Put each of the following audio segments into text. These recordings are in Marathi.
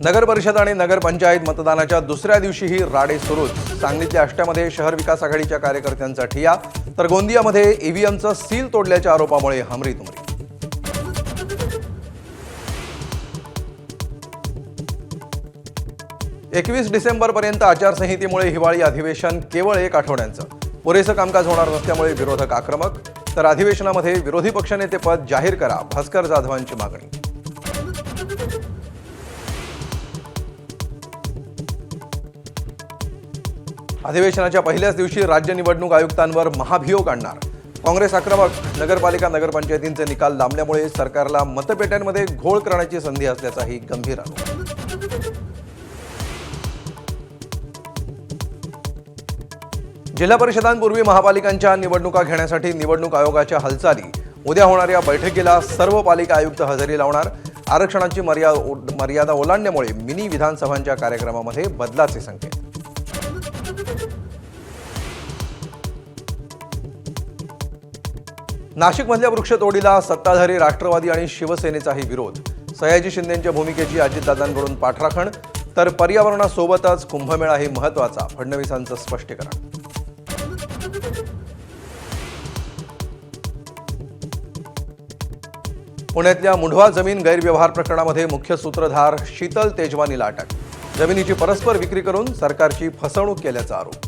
नगर परिषद आणि नगरपंचायत मतदानाच्या दुसऱ्या दिवशीही राडे सुरूच। सांगलीतल्या आष्ट्यामध्ये शहर विकास आघाडीच्या कार्यकर्त्यांचा ठिय्या, तर गोंदियामध्ये ईव्हीएमचं सील तोडल्याच्या आरोपामुळे हमरीतुमरी। 21 डिसेंबरपर्यंत आचारसंहितेमुळे हिवाळी अधिवेशन केवळ 1 आठवड्यांचं। पुरेसं कामकाज होणार नसल्यामुळे विरोधक आक्रमक, तर अधिवेशनामध्ये विरोधी पक्षनेतेपद जाहीर करा, भास्कर जाधवांची मागणी। अधिवेशनाच्या पहिल्याच दिवशी राज्य निवडणूक आयुक्तांवर महाभियोग आणणार काँग्रेस आक्रमक। नगरपालिका नगरपंचायतींचे निकाल लांबल्यामुळे सरकारला मतपेट्यांमध्ये घोळ करण्याची संधी असल्याचाही गंभीर आरोप। जिल्हा परिषदांपूर्वी महापालिकांच्या निवडणुका घेण्यासाठी निवडणूक आयोगाच्या हालचाली। उद्या होणाऱ्या बैठकीला सर्व पालिका आयुक्त हजेरी लावणार। आरक्षणाची मर्यादा ओलांडल्यामुळे मिनी विधानसभांच्या कार्यक्रमामध्ये बदलाचे संकेत। नाशिकमधल्या वृक्षतोडीला सत्ताधारी राष्ट्रवादी आणि शिवसेनेचाही विरोध। सयाजी शिंदेंच्या भूमिकेची अजितदादांकडून पाठराखण, तर पर्यावरणासोबतच कुंभमेळाही महत्त्वाचा, फडणवीसांचं स्पष्टीकरण। पुण्यातल्या मुंढवा जमीन गैरव्यवहार प्रकरणामध्ये मुख्य सूत्रधार शीतल तेजवानीला अटक। जमिनीची परस्पर विक्री करून सरकारची फसवणूक केल्याचा आरोप।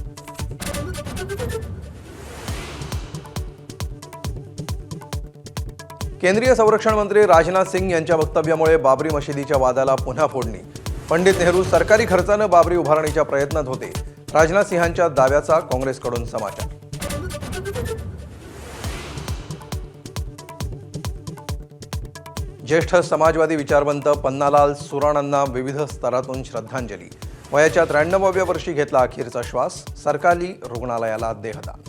केंद्रीय संरक्षण मंत्री राजनाथ सिंग यांच्या वक्तव्यामुळे बाबरी मशिदीच्या वादाला पुन्हा फोडणी। पंडित नेहरू सरकारी खर्चानं बाबरी उभारणीच्या प्रयत्नात होते, राजनाथ सिंहांच्या दाव्याचा काँग्रेसकडून समाचार। ज्येष्ठ समाजवादी विचारवंत पन्नालाल सुराणांना विविध स्तरातून श्रद्धांजली। वयाच्या 93व्या वर्षी घेतला अखेरचा श्वास, सरकारी रुग्णालयाला देहदान।